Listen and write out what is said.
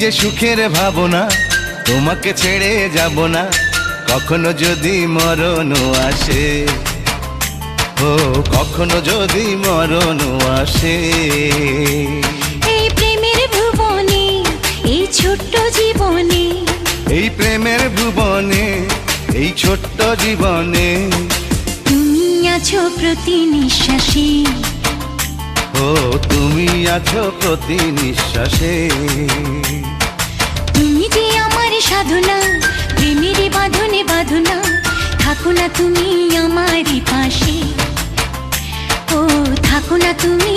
যে সুখের ভাবনা, তোমাকে ছেড়ে যাব না কখনো যদি মরণ আসে। ও কখনো যদি মরণ আসে। এই প্রেমের ভুবনে, এই ছোট্ট জীবনে, এই প্রেমের ভুবনে, এই ছোট্ট জীবনে তুমি আছো প্রতি নিঃশ্বাসে। ও তুমি আছো প্রতি নিঃশ্বাসে। তুমি যে আমার সাধনা, প্রেমের বাঁধনে বাঁধনা, থাকো না তুমি আমারই পাশে। ও থাকো না তুমি